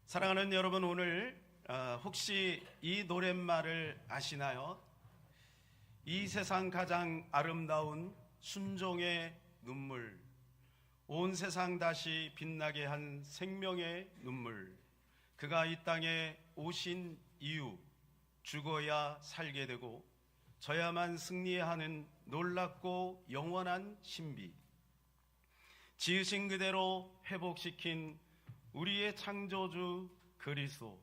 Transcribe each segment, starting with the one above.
사랑하는 여러분, 오늘 혹시 이 노랫말을 아시나요? 이 세상 가장 아름다운 순종의 눈물, 온 세상 다시 빛나게 한 생명의 눈물, 그가 이 땅에 오신 이유, 죽어야 살게 되고 져야만 승리해야 하는 놀랍고 영원한 신비, 지으신 그대로 회복시킨 우리의 창조주 그리스도,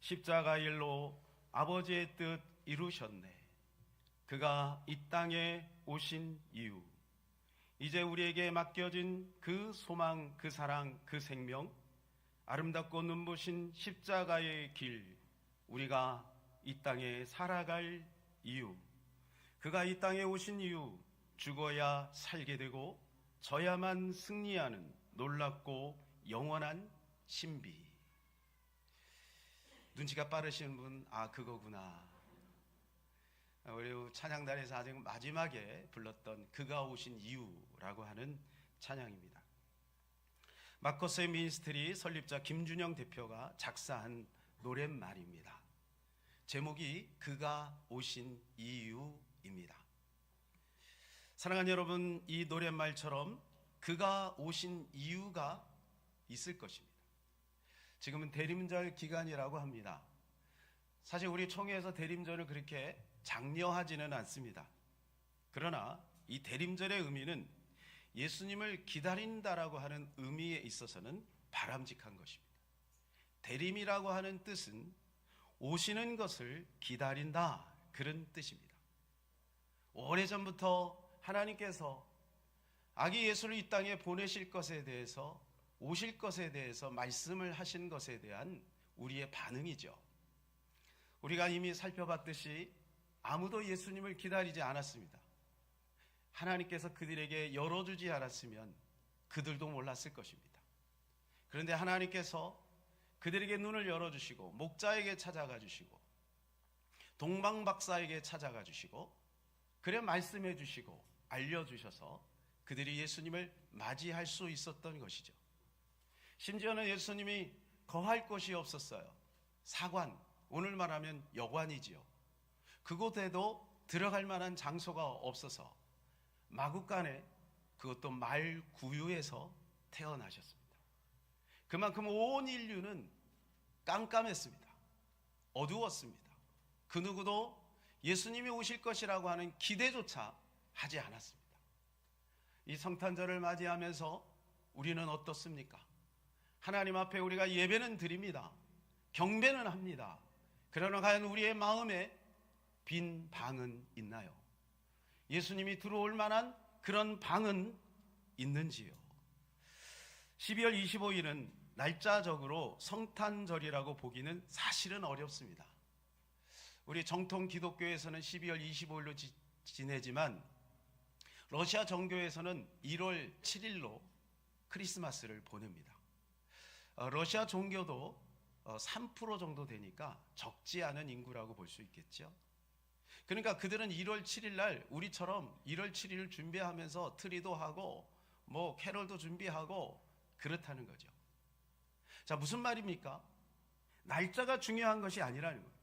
십자가 일로 아버지의 뜻 이루셨네. 그가 이 땅에 오신 이유, 이제 우리에게 맡겨진 그 소망, 그 사랑, 그 생명, 아름답고 눈부신 십자가의 길, 우리가 이 땅에 살아갈 이유, 그가 이 땅에 오신 이유, 죽어야 살게 되고 져야만 승리하는 놀랍고 영원한 신비. 눈치가 빠르신 분, 그거구나. 우리 찬양단에서 아직 마지막에 불렀던 그가 오신 이유라고 하는 찬양입니다. 마커스의 미니스트리 설립자 김준영 대표가 작사한 노랫말입니다. 제목이 그가 오신 이유입니다. 사랑하는 여러분, 이 노랫말처럼 그가 오신 이유가 있을 것입니다. 지금은 대림절 기간이라고 합니다. 사실 우리 총회에서 대림절을 그렇게 장려하지는 않습니다. 그러나 이 대림절의 의미는 예수님을 기다린다라고 하는 의미에 있어서는 바람직한 것입니다. 대림이라고 하는 뜻은 오시는 것을 기다린다, 그런 뜻입니다. 오래전부터 하나님께서 아기 예수를 이 땅에 보내실 것에 대해서, 오실 것에 대해서 말씀을 하신 것에 대한 우리의 반응이죠. 우리가 이미 살펴봤듯이 아무도 예수님을 기다리지 않았습니다. 하나님께서 그들에게 열어주지 않았으면 그들도 몰랐을 것입니다. 그런데 하나님께서 그들에게 눈을 열어주시고 목자에게 찾아가 주시고 동방박사에게 찾아가 주시고 그래 말씀해 주시고 알려주셔서 그들이 예수님을 맞이할 수 있었던 것이죠. 심지어는 예수님이 거할 곳이 없었어요. 사관, 오늘 말하면 여관이지요. 그곳에도 들어갈 만한 장소가 없어서 마구간에, 그것도 말 구유에서 태어나셨습니다. 그만큼 온 인류는 깜깜했습니다. 어두웠습니다. 그 누구도 예수님이 오실 것이라고 하는 기대조차 하지 않았습니다. 이 성탄절을 맞이하면서 우리는 어떻습니까? 하나님 앞에 우리가 예배는 드립니다. 경배는 합니다. 그러나 과연 우리의 마음에 빈 방은 있나요? 예수님이 들어올 만한 그런 방은 있는지요? 12월 25일은 날짜적으로 성탄절이라고 보기는 사실은 어렵습니다. 우리 정통 기독교에서는 12월 25일로 지내지만 러시아 정교에서는 1월 7일로 크리스마스를 보냅니다. 러시아 종교도 3% 정도 되니까 적지 않은 인구라고 볼 수 있겠죠. 그러니까 그들은 1월 7일 날 우리처럼 1월 7일을 준비하면서 트리도 하고 뭐 캐럴도 준비하고 그렇다는 거죠. 자, 무슨 말입니까? 날짜가 중요한 것이 아니라는 거예요.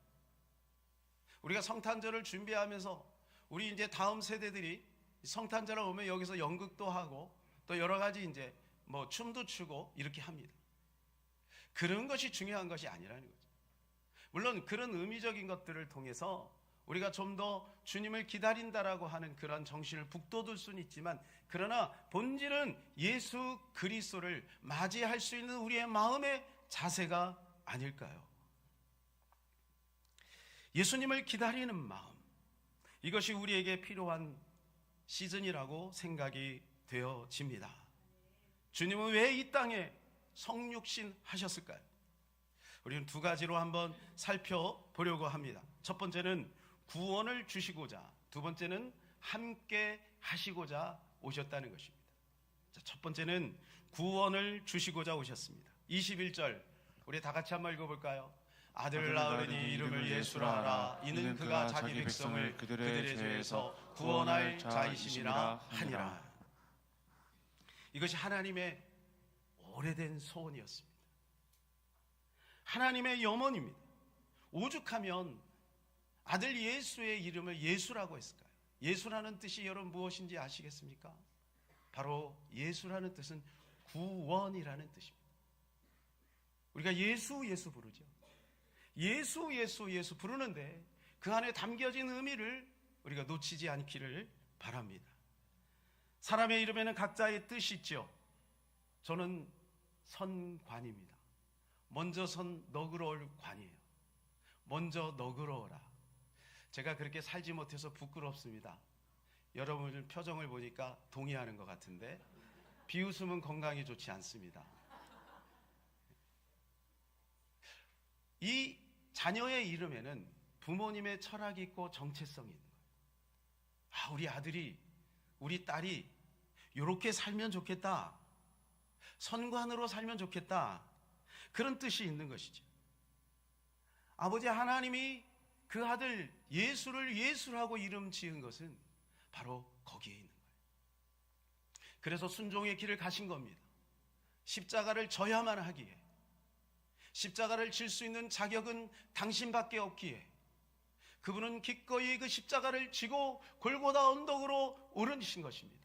우리가 성탄절을 준비하면서 우리 이제 다음 세대들이 성탄절을 오면 여기서 연극도 하고 또 여러 가지 이제 뭐 춤도 추고 이렇게 합니다. 그런 것이 중요한 것이 아니라는 거죠. 물론 그런 의미적인 것들을 통해서 우리가 좀 더 주님을 기다린다라고 하는 그런 정신을 북돋을 수는 있지만, 그러나 본질은 예수 그리스도를 맞이할 수 있는 우리의 마음의 자세가 아닐까요? 예수님을 기다리는 마음, 이것이 우리에게 필요한 시즌이라고 생각이 되어집니다. 주님은 왜 이 땅에 성육신 하셨을까요? 우리는 두 가지로 한번 살펴보려고 합니다. 첫 번째는 구원을 주시고자, 두 번째는 함께 하시고자 오셨다는 것입니다. 자, 첫 번째는 구원을 주시고자 오셨습니다. 21절 우리 다 같이 한번 읽어볼까요? 아들 낳으리니 이름을 예수라 하라. 이는 그가 자기 백성을 그들의 죄에서 구원할 자이심이라 하니라. 이것이 하나님의 오래된 소원이었습니다. 하나님의 염원입니다. 오죽하면 아들 예수의 이름을 예수라고 했을까요? 예수라는 뜻이 여러분 무엇인지 아시겠습니까? 바로 예수라는 뜻은 구원이라는 뜻입니다. 우리가 예수 예수 부르죠. 예수 예수 예수 부르는데 그 안에 담겨진 의미를 우리가 놓치지 않기를 바랍니다. 사람의 이름에는 각자의 뜻이 있죠. 저는 선관입니다. 먼저 선 너그러울 관이에요. 먼저 너그러워라. 제가 그렇게 살지 못해서 부끄럽습니다. 여러분 표정을 보니까 동의하는 것 같은데 비웃음은 건강에 좋지 않습니다. 이 자녀의 이름에는 부모님의 철학이 있고 정체성이 있는 거예요. 우리 아들이 우리 딸이 이렇게 살면 좋겠다, 선관으로 살면 좋겠다, 그런 뜻이 있는 것이죠. 아버지 하나님이 그 아들 예수를 예수라고 이름 지은 것은 바로 거기에 있는 거예요. 그래서 순종의 길을 가신 겁니다. 십자가를 져야만 하기에, 십자가를 질 수 있는 자격은 당신밖에 없기에 그분은 기꺼이 그 십자가를 지고 골고다 언덕으로 오르신 것입니다.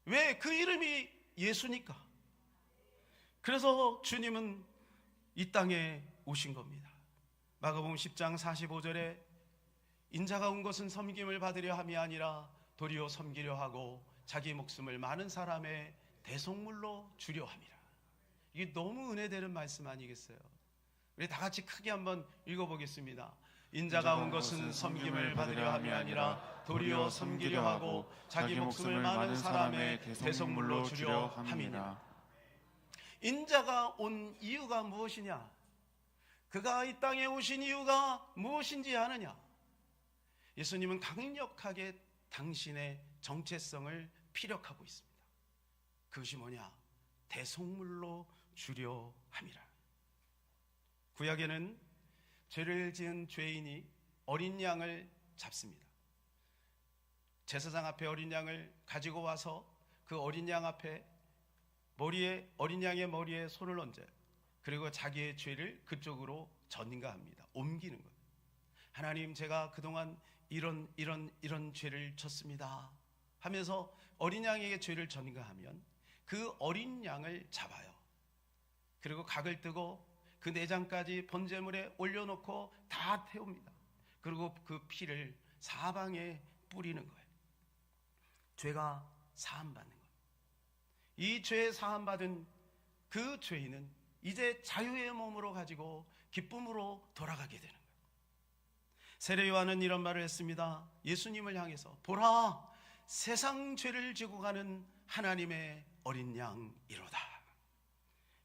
왜? 그 이름이 예수니까. 그래서 주님은 이 땅에 오신 겁니다. 마가복음 10장 45절에 인자가 온 것은 섬김을 받으려 함이 아니라 도리어 섬기려 하고 자기 목숨을 많은 사람의 대속물로 주려 함이라. 이게 너무 은혜되는 말씀 아니겠어요? 우리 다 같이 크게 한번 읽어보겠습니다. 인자가 온 것은 섬김을 받으려 함이 아니라 도리어 섬기려 하고 자기 목숨을 많은 사람의 대속물로 주려 함이니라. 인자가 온 이유가 무엇이냐? 그가 이 땅에 오신 이유가 무엇인지 아느냐? 예수님은 강력하게 당신의 정체성을 피력하고 있습니다. 그것이 뭐냐? 대속물로 주려 함이라. 구약에는 죄를 지은 죄인이 어린 양을 잡습니다. 제사장 앞에 어린 양을 가지고 와서 그 어린 양 앞에 어린 양의 머리에 손을 얹어요. 그리고 자기의 죄를 그쪽으로 전가합니다. 옮기는 거예요. 하나님, 제가 그동안 이런 죄를 졌습니다 하면서 어린 양에게 죄를 전가하면 그 어린 양을 잡아요. 그리고 각을 뜨고 그 내장까지 번제물에 올려놓고 다 태웁니다. 그리고 그 피를 사방에 뿌리는 거예요. 죄가 사함받는 거예요. 이 죄 사함받은 그 죄인은 이제 자유의 몸으로 가지고 기쁨으로 돌아가게 되는 거예요. 세례 요한은 이런 말을 했습니다. 예수님을 향해서 보라, 세상 죄를 지고 가는 하나님의 어린 양이로다.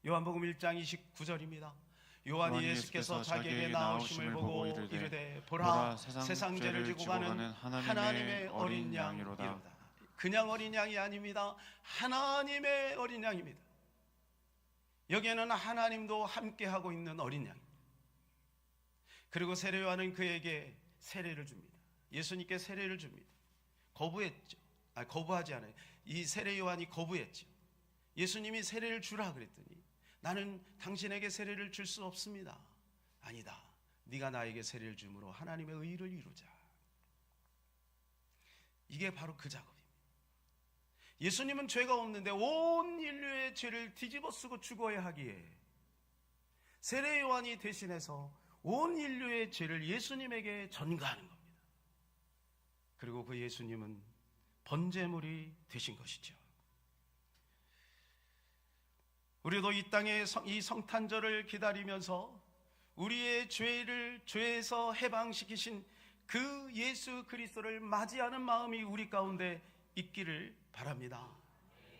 요한복음 1장 29절입니다. 요한이 예수께서 자기에게 나오심을 보고 이르되 보라, 세상 죄를 지고 가는 하나님의 어린 양이로다. 그냥 어린 양이 아닙니다. 하나님의 어린 양입니다. 여기에는 하나님도 함께하고 있는 어린 양. 그리고 세례 요한은 그에게 세례를 줍니다. 예수님께 세례를 줍니다. 거부하지 않아요. 이 세례 요한이 거부했죠. 예수님이 세례를 주라 그랬더니 나는 당신에게 세례를 줄 수 없습니다. 아니다. 네가 나에게 세례를 줌으로 하나님의 의를 이루자. 이게 바로 그 작업입니다. 예수님은 죄가 없는데 온 인류의 죄를 뒤집어쓰고 죽어야 하기에 세례 요한이 대신해서 온 인류의 죄를 예수님에게 전가하는 겁니다. 그리고 그 예수님은 번제물이 되신 것이죠. 우리도 이 땅에 이 성탄절을 기다리면서 우리의 죄에서 해방시키신 그 예수 그리스도를 맞이하는 마음이 우리 가운데 있기를 바랍니다.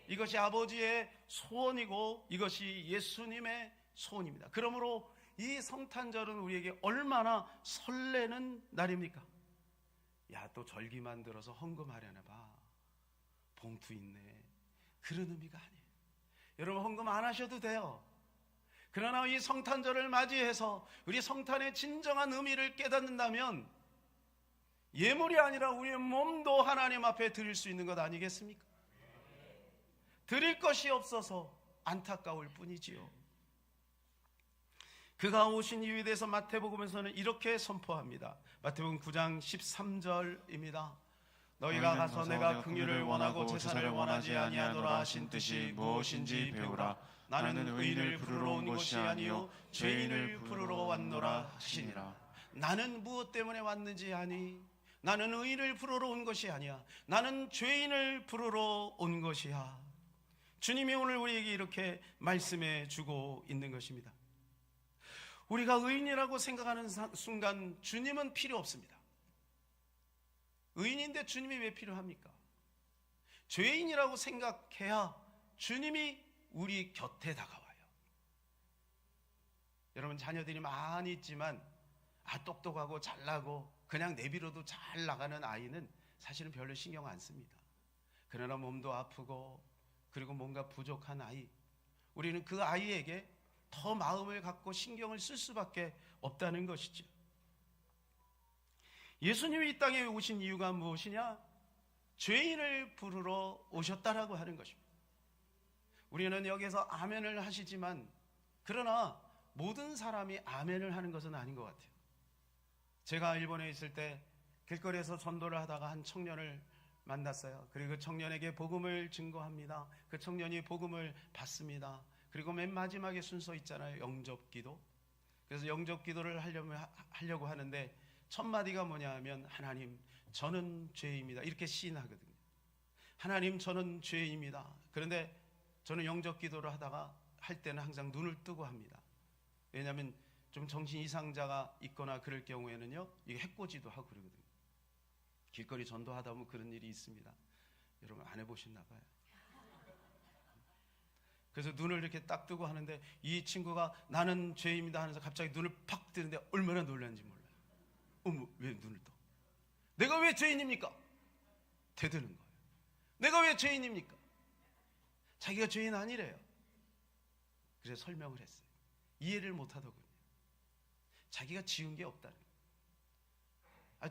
이것이 아버지의 소원이고 이것이 예수님의 소원입니다. 그러므로 이 성탄절은 우리에게 얼마나 설레는 날입니까? 야, 또 절기만 들어서 헌금하려나 봐. 봉투 있네. 그런 의미가 아니에요. 여러분, 헌금 안 하셔도 돼요. 그러나 이 성탄절을 맞이해서 우리 성탄의 진정한 의미를 깨닫는다면 예물이 아니라 우리의 몸도 하나님 앞에 드릴 수 있는 것 아니겠습니까? 드릴 것이 없어서 안타까울 뿐이지요. 그가 오신 이유에 대해서 마태복음에서는 이렇게 선포합니다. 마태복음 9장 13절입니다. 너희가 가서 내가 긍휼을 원하고 제사를 원하지 아니하노라 하신 뜻이 무엇인지 배우라. 나는 의인을 부르러 온 것이 아니요 죄인을 부르러 왔노라 하시니라. 나는 무엇 때문에 왔는지 아니? 나는 의인을 부르러 온 것이 아니야. 나는 죄인을 부르러 온 것이야. 주님이 오늘 우리에게 이렇게 말씀해 주고 있는 것입니다. 우리가 의인이라고 생각하는 순간 주님은 필요 없습니다. 의인인데 주님이 왜 필요합니까? 죄인이라고 생각해야 주님이 우리 곁에 다가와요. 여러분, 자녀들이 많이 있지만 똑똑하고 잘나고 그냥 내비로도 잘 나가는 아이는 사실은 별로 신경 안 씁니다. 그러나 몸도 아프고 그리고 뭔가 부족한 아이, 우리는 그 아이에게 더 마음을 갖고 신경을 쓸 수밖에 없다는 것이죠. 예수님이 이 땅에 오신 이유가 무엇이냐? 죄인을 부르러 오셨다라고 하는 것입니다. 우리는 여기서 아멘을 하시지만 그러나 모든 사람이 아멘을 하는 것은 아닌 것 같아요. 제가 일본에 있을 때 길거리에서 전도를 하다가 한 청년을 만났어요. 그리고 그 청년에게 복음을 증거합니다. 그 청년이 복음을 받습니다. 그리고 맨 마지막에 순서 있잖아요. 영접기도. 그래서 영접기도를 하려고 하는데 첫 마디가 뭐냐 하면 하나님 저는 죄입니다. 이렇게 시인하거든요. 하나님 저는 죄입니다. 그런데 저는 영접기도를 할 때는 항상 눈을 뜨고 합니다. 왜냐하면 좀 정신 이상자가 있거나 그럴 경우에는요, 이게 해코지도 하고 그러거든요. 길거리 전도하다 보면 그런 일이 있습니다. 여러분 안 해보셨나 봐요. 그래서 눈을 이렇게 딱 뜨고 하는데 이 친구가 나는 죄입니다 하면서 갑자기 눈을 팍 뜨는데 얼마나 놀랐는지 몰라요. 어머, 왜 눈을 떠? 내가 왜 죄인입니까? 대드는 거예요. 내가 왜 죄인입니까? 자기가 죄인 아니래요. 그래서 설명을 했어요. 이해를 못하더군요. 자기가 지은 게 없다는 거예요.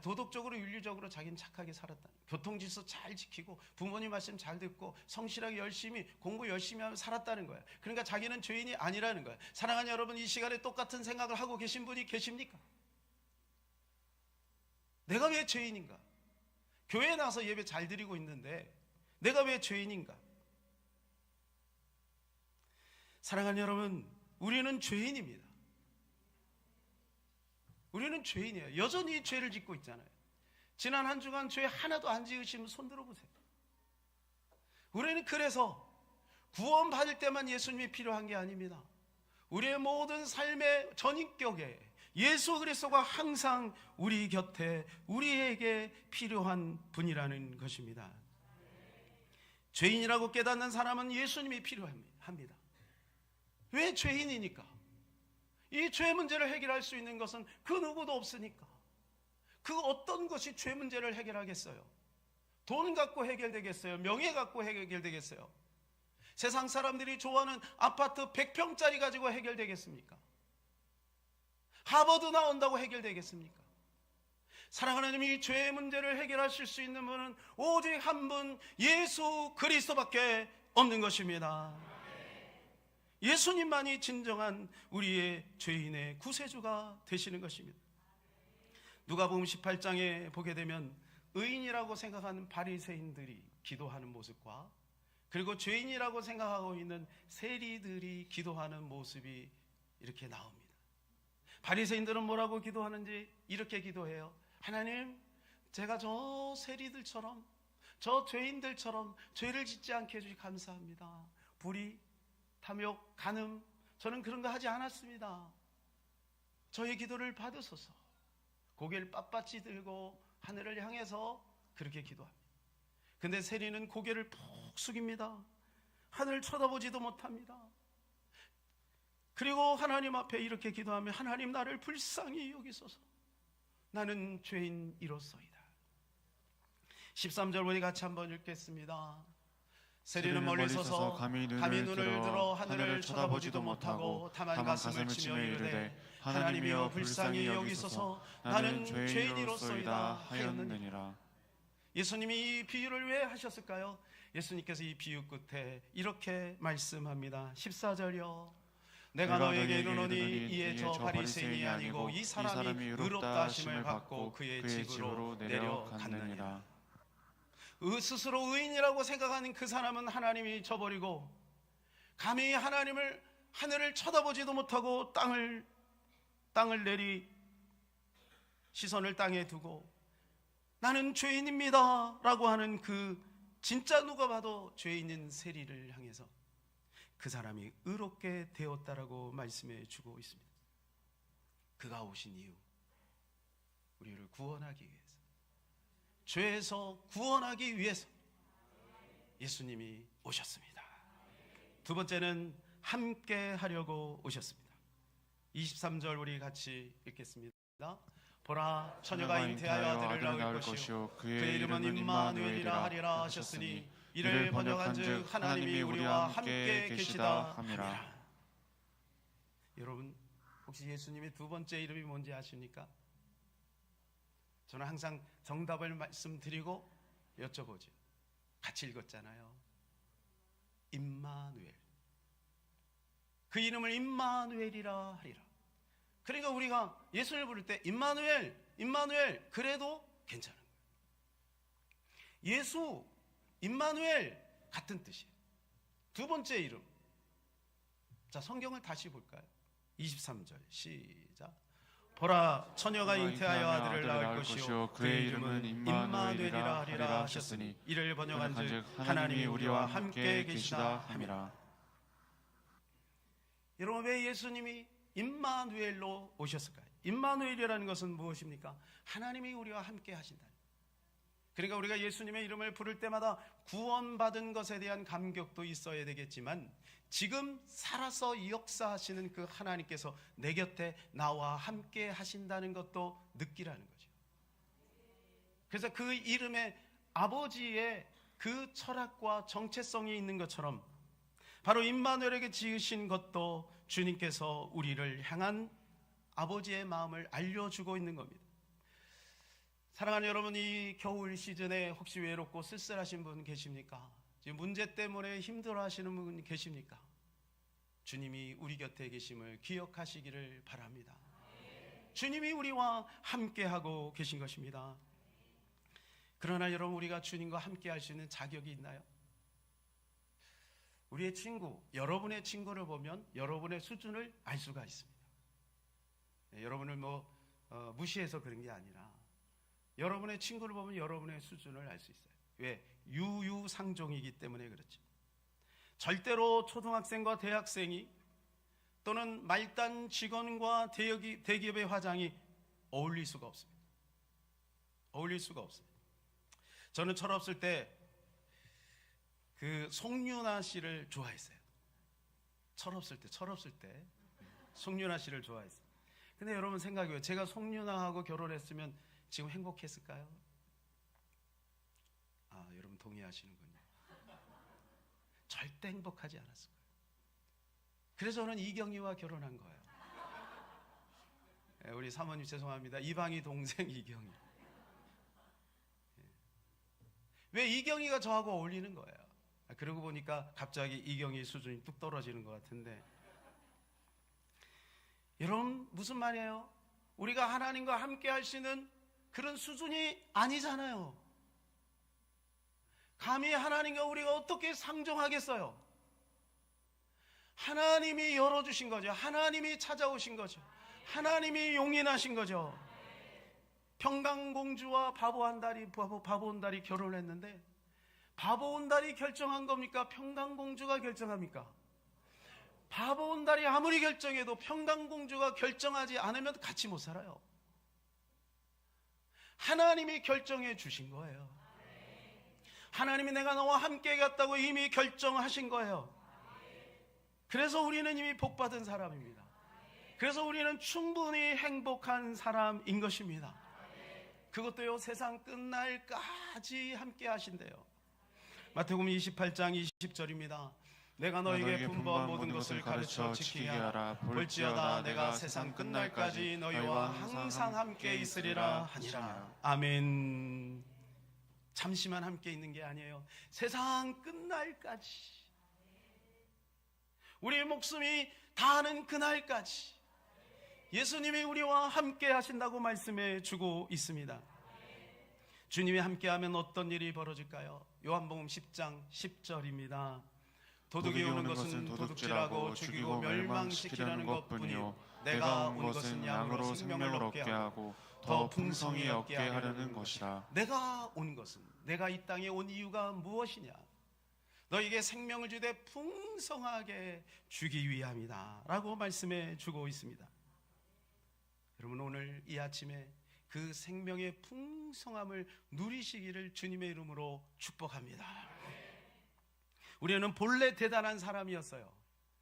도덕적으로 윤리적으로 자기는 착하게 살았다는 거예요. 교통질서 잘 지키고 부모님 말씀 잘 듣고 성실하게 열심히 공부 열심히 하며 살았다는 거예요. 그러니까 자기는 죄인이 아니라는 거예요. 사랑하는 여러분, 이 시간에 똑같은 생각을 하고 계신 분이 계십니까? 내가 왜 죄인인가? 교회에 나와서 예배 잘 드리고 있는데 내가 왜 죄인인가? 사랑하는 여러분, 우리는 죄인입니다. 우리는 죄인이에요. 여전히 죄를 짓고 있잖아요. 지난 한 주간 죄 하나도 안 지으시면 손 들어보세요. 우리는 그래서 구원받을 때만 예수님이 필요한 게 아닙니다. 우리의 모든 삶의 전인격에 예수 그리스도가 항상 우리 곁에 우리에게 필요한 분이라는 것입니다. 죄인이라고 깨닫는 사람은 예수님이 필요합니다. 왜 죄인이니까? 이 죄 문제를 해결할 수 있는 것은 그 누구도 없으니까. 그 어떤 것이 죄 문제를 해결하겠어요? 돈 갖고 해결되겠어요? 명예 갖고 해결되겠어요? 세상 사람들이 좋아하는 아파트 100평짜리 가지고 해결되겠습니까? 하버드 나온다고 해결되겠습니까? 사랑하는 하나님, 이 죄의 문제를 해결하실 수 있는 분은 오직 한 분, 예수 그리스도밖에 없는 것입니다. 예수님만이 진정한 우리의 죄인의 구세주가 되시는 것입니다. 누가복음 18장에 보게 되면 의인이라고 생각하는 바리새인들이 기도하는 모습과 그리고 죄인이라고 생각하고 있는 세리들이 기도하는 모습이 이렇게 나옵니다. 바리새인들은 뭐라고 기도하는지 이렇게 기도해요. 하나님, 제가 저 세리들처럼 저 죄인들처럼 죄를 짓지 않게 해주시 감사합니다. 불의, 탐욕, 간음, 저는 그런 거 하지 않았습니다. 저의 기도를 받으소서. 고개를 빳빳이 들고 하늘을 향해서 그렇게 기도합니다. 근데 세리는 고개를 푹 숙입니다. 하늘을 쳐다보지도 못합니다. 그리고 하나님 앞에 이렇게 기도하며 하나님, 나를 불쌍히 여기소서. 나는 죄인이로소이다. 13절 보니 같이 한번 읽겠습니다. 세리는 멀리 서서 감히 눈을 들어 하늘을 쳐다보지도 못하고 다만 가슴을 치며 이르되 하나님이여 불쌍히 여기소서. 나는 죄인이로소이다 하였느니라. 예수님이 이 비유를 왜 하셨을까요? 예수님께서 이 비유 끝에 이렇게 말씀합니다. 14절이요. 내가 너에게 이르노니 이에 저 바리새인이 아니고 이 사람이 의롭다 하심을 받고 그의 집으로 내려갔느니라. 스스로 의인이라고 생각하는 그 사람은 하나님이 저버리고 감히 하늘을 쳐다보지도 못하고 땅을 시선을 땅에 두고 나는 죄인입니다 라고 하는 그 진짜 누가 봐도 죄인인 세리를 향해서 그 사람이 의롭게 되었다라고 말씀해 주고 있습니다. 그가 오신 이유, 우리를 구원하기 위해서, 죄에서 구원하기 위해서 예수님이 오셨습니다. 두 번째는 함께 하려고 오셨습니다. 23절 우리 같이 읽겠습니다. 보라, 처녀가 잉태하여 아들을 낳을 것이요 그의 이름은 임마누엘이라 하리라 하셨으니 이를 번역한즉 하나님이 우리와 함께 계시다 함이라. 여러분 혹시 예수님의 두 번째 이름이 뭔지 아십니까? 저는 항상 정답을 말씀드리고 여쭤보죠. 같이 읽었잖아요. 임마누엘. 그 이름을 임마누엘이라 하리라. 그러니까 우리가 예수를 부를 때 임마누엘, 임마누엘 그래도 괜찮은 거예요. 예수, 임마누엘 같은 뜻이에요. 두 번째 이름. 자, 성경을 다시 볼까요? 23절 시작. 보라, 처녀가 잉태하여 아들을 낳을 것이요 그의 이름은 임마누엘이라 하리라 하셨으니 이를 번역한즉 하나님이 우리와 함께 계시다 함이라. 여러분 왜 예수님이 임마누엘로 오셨을까요? 임마누엘이라는 것은 무엇입니까? 하나님이 우리와 함께 하신다. 그러니까 우리가 예수님의 이름을 부를 때마다 구원받은 것에 대한 감격도 있어야 되겠지만 지금 살아서 역사하시는 그 하나님께서 내 곁에 나와 함께 하신다는 것도 느끼라는 거죠. 그래서 그 이름에 아버지의 그 철학과 정체성이 있는 것처럼 바로 임마누엘에게 지으신 것도 주님께서 우리를 향한 아버지의 마음을 알려주고 있는 겁니다. 사랑하는 여러분, 이 겨울 시즌에 혹시 외롭고 쓸쓸하신 분 계십니까? 지금 문제 때문에 힘들어하시는 분 계십니까? 주님이 우리 곁에 계심을 기억하시기를 바랍니다. 주님이 우리와 함께하고 계신 것입니다. 그러나 여러분, 우리가 주님과 함께 할 수 있는 자격이 있나요? 우리의 친구, 여러분의 친구를 보면 여러분의 수준을 알 수가 있습니다. 여러분을 무시해서 그런 게 아니라 여러분의 친구를 보면 여러분의 수준을 알 수 있어요. 왜? 유유상종이기 때문에 그렇죠. 절대로 초등학생과 대학생이 또는 말단 직원과 대기업의 화장이 어울릴 수가 없습니다. 어울릴 수가 없어요. 저는 철없을 때 그 송윤아 씨를 좋아했어요. 철없을 때 송윤아 씨를 좋아했어요. 근데 여러분 생각해요. 제가 송윤아하고 결혼했으면 지금 행복했을까요? 아, 여러분 동의하시는군요. 절대 행복하지 않았을 거예요. 그래서 저는 이경희와 결혼한 거예요. 우리 사모님 죄송합니다. 이방이 동생 이경희. 왜 이경희가 저하고 어울리는 거예요? 그러고 보니까 갑자기 이경희 수준이 뚝 떨어지는 것 같은데, 여러분 무슨 말이에요? 우리가 하나님과 함께 할 수 있는 그런 수준이 아니잖아요. 감히 하나님과 우리가 어떻게 상종하겠어요? 하나님이 열어주신 거죠. 하나님이 찾아오신 거죠. 하나님이 용인하신 거죠. 평강공주와 바보온달이 결혼했는데 바보온달이 결정한 겁니까? 평강공주가 결정합니까? 바보온달이 아무리 결정해도 평강공주가 결정하지 않으면 같이 못 살아요. 하나님이 결정해 주신 거예요. 하나님이 내가 너와 함께 갔다고 이미 결정하신 거예요. 그래서 우리는 이미 복받은 사람입니다. 그래서 우리는 충분히 행복한 사람인 것입니다. 그것도요, 세상 끝날까지 함께 하신대요. 마태복음 28장 20절입니다. 내가 너에게 분부한 모든 것을 가르쳐 지키게 하라. 볼지어다 내가 세상 끝날까지 너희와 항상 함께 있으리라 하니라. 아멘. 잠시만 함께 있는 게 아니에요. 세상 끝날까지. 우리의 목숨이 다하는 그날까지 예수님이 우리와 함께 하신다고 말씀해 주고 있습니다. 주님이 함께하면 어떤 일이 벌어질까요? 요한복음 10장 10절입니다. 도둑이 오는 것은 도둑질하고 죽이고 멸망시키려는 것뿐이요 내가 온 것은 양으로 생명을 얻게 하고 더 풍성히 얻게 하려는 것이라. 내가 온 것은, 내가 이 땅에 온 이유가 무엇이냐? 너에게 생명을 주되 풍성하게 주기 위함이다 라고 말씀해 주고 있습니다. 여러분, 오늘 이 아침에 그 생명의 풍성함을 누리시기를 주님의 이름으로 축복합니다. 우리는 본래 대단한 사람이었어요.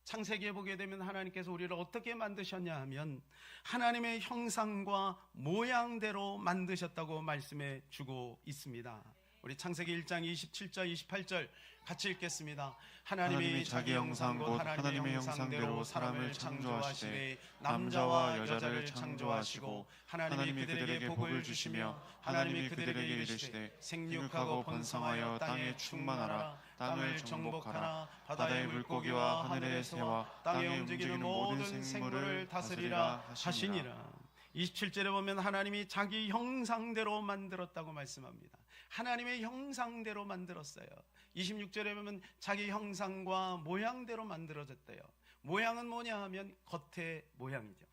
창세기에 보게 되면 하나님께서 우리를 어떻게 만드셨냐 하면 하나님의 형상과 모양대로 만드셨다고 말씀해 주고 있습니다. 우리 창세기 1장 27절 28절 같이 읽겠습니다. 하나님이 자기 형상 곧 하나님의 형상대로 사람을 창조하시되 남자와 여자를 창조하시고 하나님이 그들에게 복을 주시며 하나님이 그들에게 이르시되 생육하고 번성하여 땅에 충만하라. 땅을 정복하라. 바다의 물고기와 하늘의 새와 땅에 움직이는 모든 생물을 다스리라 하시니라. 27절에 보면 하나님이 자기 형상대로 만들었다고 말씀합니다. 하나님의 형상대로 만들었어요. 26절에 보면 자기 형상과 모양대로 만들어졌대요. 모양은 뭐냐 하면 겉의 모양이죠.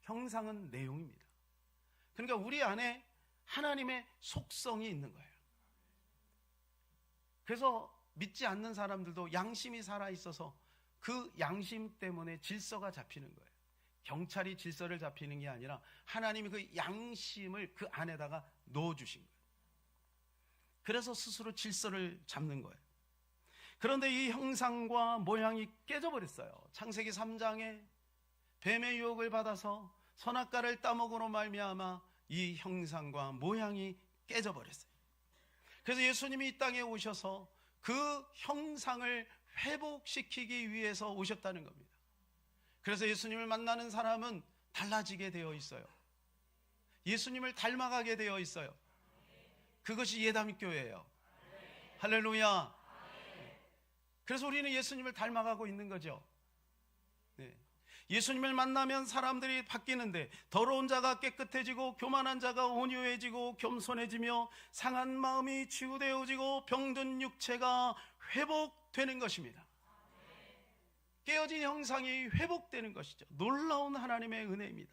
형상은 내용입니다. 그러니까 우리 안에 하나님의 속성이 있는 거예요. 그래서 믿지 않는 사람들도 양심이 살아있어서 그 양심 때문에 질서가 잡히는 거예요. 경찰이 질서를 잡히는 게 아니라 하나님이 그 양심을 그 안에다가 넣어주신 거예요. 그래서 스스로 질서를 잡는 거예요. 그런데 이 형상과 모양이 깨져버렸어요. 창세기 3장에 뱀의 유혹을 받아서 선악과를 따먹으로 말미암아 이 형상과 모양이 깨져버렸어요. 그래서 예수님이 이 땅에 오셔서 그 형상을 회복시키기 위해서 오셨다는 겁니다. 그래서 예수님을 만나는 사람은 달라지게 되어 있어요. 예수님을 닮아가게 되어 있어요. 그것이 예담교회예요. 할렐루야. 그래서 우리는 예수님을 닮아가고 있는 거죠. 네. 예수님을 만나면 사람들이 바뀌는데 더러운 자가 깨끗해지고 교만한 자가 온유해지고 겸손해지며 상한 마음이 치유되어지고 병든 육체가 회복되는 것입니다. 깨어진 형상이 회복되는 것이죠. 놀라운 하나님의 은혜입니다.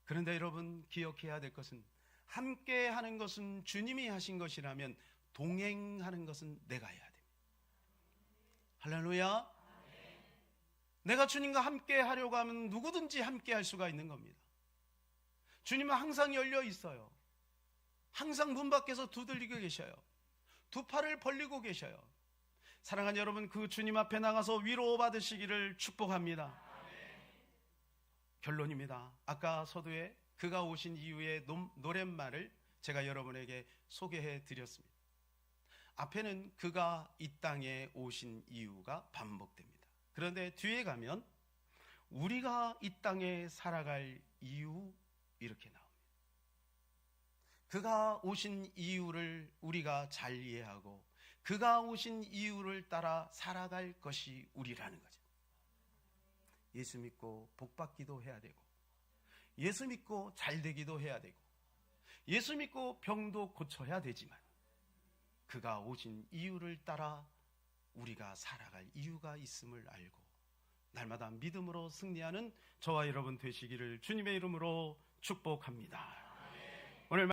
그런데 여러분 기억해야 될 것은 함께 하는 것은 주님이 하신 것이라면 동행하는 것은 내가 해야 됩니다. 할렐루야. 내가 주님과 함께 하려고 하면 누구든지 함께 할 수가 있는 겁니다. 주님은 항상 열려 있어요. 항상 문 밖에서 두들리고 계셔요. 두 팔을 벌리고 계셔요. 사랑하는 여러분, 그 주님 앞에 나가서 위로받으시기를 축복합니다. 결론입니다. 아까 서두에 그가 오신 이후의 노랫말을 제가 여러분에게 소개해 드렸습니다. 앞에는 그가 이 땅에 오신 이유가 반복됩니다. 그런데 뒤에 가면 우리가 이 땅에 살아갈 이유 이렇게 나옵니다. 그가 오신 이유를 우리가 잘 이해하고 그가 오신 이유를 따라 살아갈 것이 우리라는 거죠. 예수 믿고 복 받기도 해야 되고 예수 믿고 잘 되기도 해야 되고 예수 믿고 병도 고쳐야 되지만 그가 오신 이유를 따라 우리가 살아갈 이유가 있음을 알고 날마다 믿음으로 승리하는 저와 여러분 되시기를 주님의 이름으로 축복합니다. 오늘